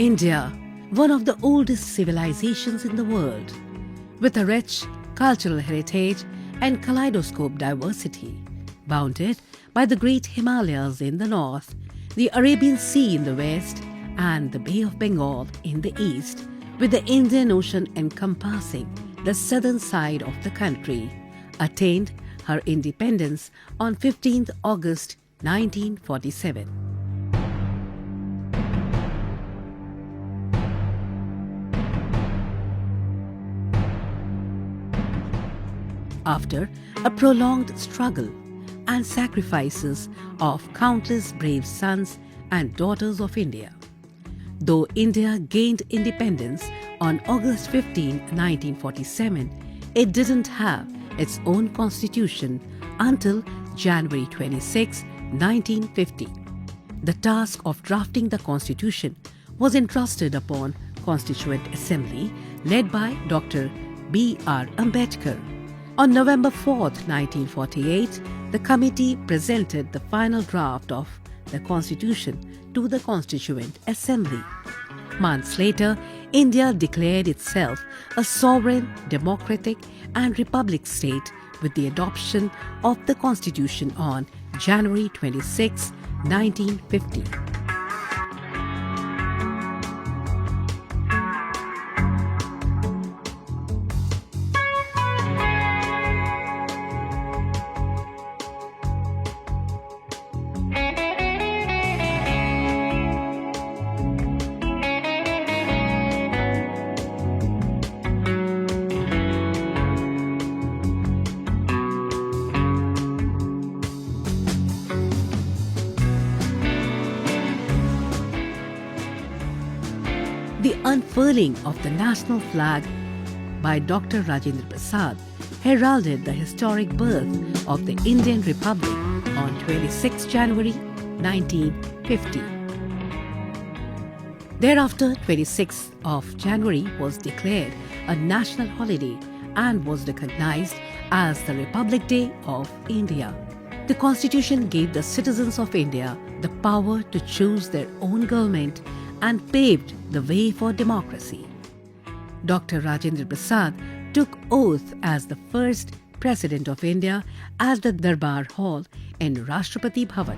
India, one of the oldest civilizations in the world, with a rich cultural heritage and kaleidoscopic diversity, bounded by the Great Himalayas in the north, the Arabian Sea in the west, and the Bay of Bengal in the east, with the Indian Ocean encompassing the southern side of the country, attained her independence on 15th August 1947. After a prolonged struggle and sacrifices of countless brave sons and daughters of India. Though India gained independence on August 15, 1947, it didn't have its own constitution until January 26, 1950. The task of drafting the constitution was entrusted upon Constituent Assembly led by Dr BR Ambedkar. On November 4, 1948, the committee presented the final draft of the Constitution to the Constituent Assembly. Months later, India declared itself a sovereign, democratic and republic state with the adoption of the Constitution on January 26, 1950. The unfurling of the national flag by Dr. Rajendra Prasad heralded the historic birth of the Indian Republic on 26 January 1950. Thereafter, 26th of January was declared a national holiday and was recognized as the Republic Day of India. The Constitution gave the citizens of India the power to choose their own government and paved the way for democracy. Dr. Rajendra Prasad took oath as the first President of India at the Darbar Hall in Rashtrapati Bhavan.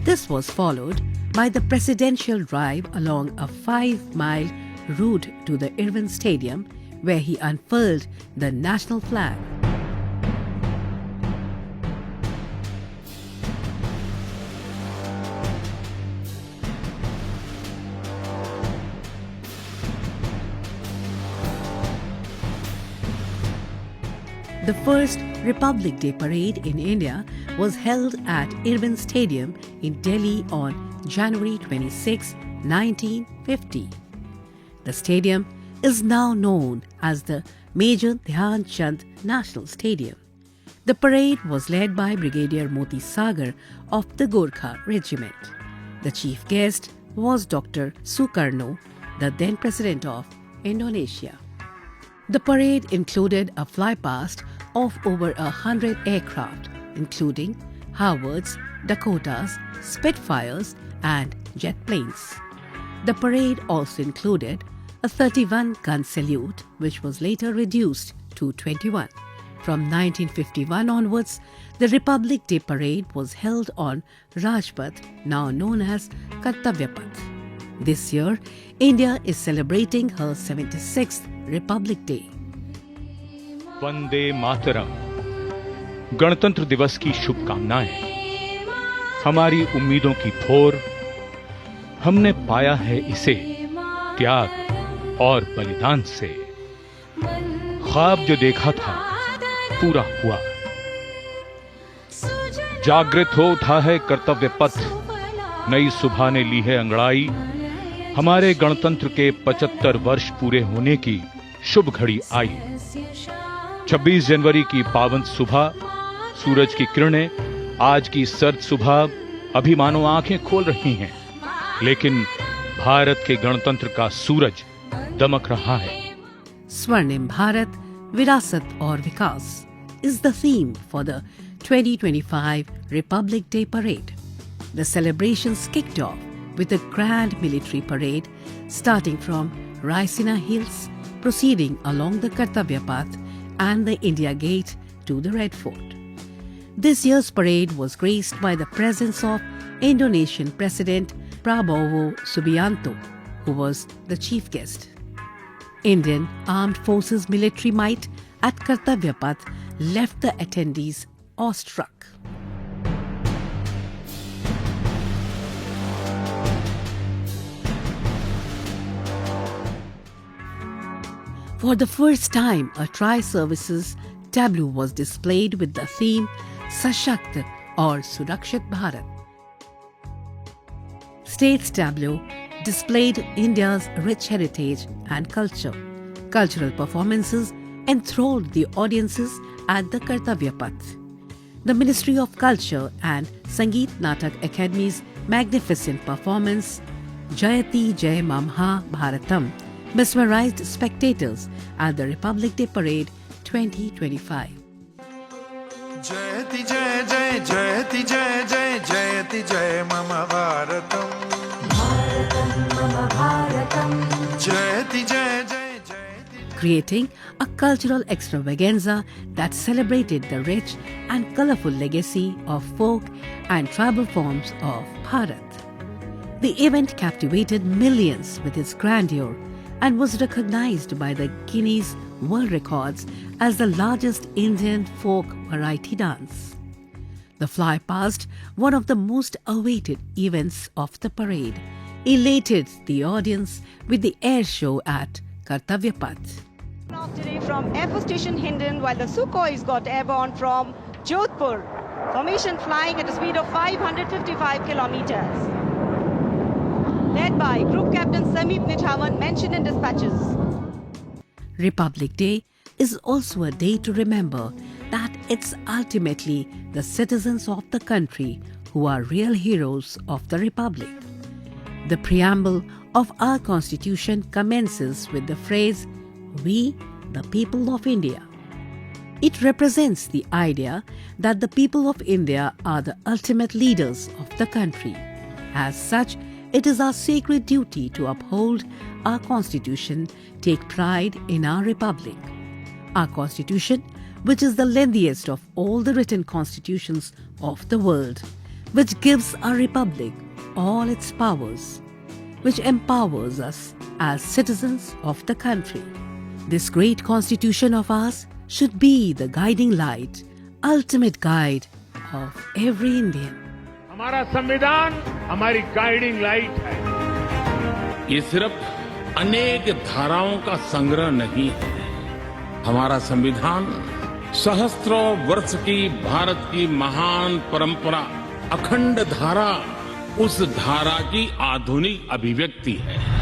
This was followed by the presidential drive along a 5-mile route to the Irvin Stadium, where he unfurled the national flag. The first Republic Day parade in India was held at Irvin Stadium in Delhi on January 26, 1950. The stadium is now known as the Major Dhyan Chand National Stadium. The parade was led by Brigadier Moti Sagar of the Gorkha Regiment. The chief guest was Dr. Sukarno, the then President of Indonesia. The parade included a flypast of over 100 aircraft, including Howards, Dakotas, Spitfires, and jet planes. The parade also included a 31-gun salute, which was later reduced to 21. From 1951 onwards, the Republic Day parade was held on Rajpath, now known as Kartavya Path. This year, India is celebrating her 76th Republic Day. Vande Mataram. गणतंत्र दिवस की शुभकामनाएं। हमारी उम्मीदों की थोर, हमने पाया है इसे त्याग और बलिदान से। ख्वाब जो देखा था पूरा हुआ। जागृत हो उठा है कर्तव्य पथ, नई सुबह ने ली है अंगड़ाई। हमारे गणतंत्र के 75 वर्ष पूरे होने की शुभ घड़ी आई। 26 जनवरी की पावन सुबह, सूरज की किरणें आज की सर्द सुबह अभी मानो आंखें खोल रही हैं, लेकिन भारत के गणतंत्र का सूरज दमक रहा है। स्वर्णिम भारत, विरासत और विकास। is the theme for the 2025 Republic Day Parade. The celebrations kicked off with a grand military parade starting from Raisina Hills, proceeding along the Kartavya Path and the India Gate to the Red Fort. This year's parade was graced by the presence of Indonesian President Prabowo Subianto, who was the chief guest. Indian Armed Forces military might at Kartavya Path left the attendees awestruck. For the first time, a tri-services tableau was displayed with the theme Sashakt or Surakshit Bharat. State's tableau displayed India's rich heritage and culture. Cultural performances enthralled the audiences at the Kartavya Path. The Ministry of Culture and Sangeet Natak Academy's magnificent performance, Jayati Jay Mamha Bharatam, mesmerized spectators at the Republic Day Parade 2025. Jayati Jay Jay Jayati Jay Jay Jayati Jay Mama Bharatam Bharatam Mama Bharatam Jayati Jay Jay Jayati, creating a cultural extravaganza that celebrated the rich and colorful legacy of folk and tribal forms of Bharat. The event captivated millions with its grandeur and was recognized by the Guinness World Records as the largest Indian folk variety dance. The fly past, one of the most awaited events of the parade, elated the audience with the air show at Kartavya Path. Off today from Air Force Station Hindon, while the Sukhois got airborne from Jodhpur. Formation flying at a speed of 555 kilometers. Led by Group Captain Sameep Nithawan, mentioned in dispatches. Republic Day is also a day to remember that it's ultimately the citizens of the country who are real heroes of the Republic. The preamble of our Constitution commences with the phrase, "We, the people of India." It represents the idea that the people of India are the ultimate leaders of the country. As such, it is our sacred duty to uphold our Constitution, take pride in our Republic. Our Constitution, which is the lengthiest of all the written constitutions of the world, which gives our Republic all its powers, which empowers us as citizens of the country. This great Constitution of ours should be the guiding light, ultimate guide of every Indian. हमारा संविधान हमारी guiding light है। ये सिर्फ अनेक धाराओं का संग्रह नहीं है। हमारा संविधान सहस्त्रों वर्ष की भारत की महान परंपरा, अखंड धारा, उस धारा की आधुनिक अभिव्यक्ति है।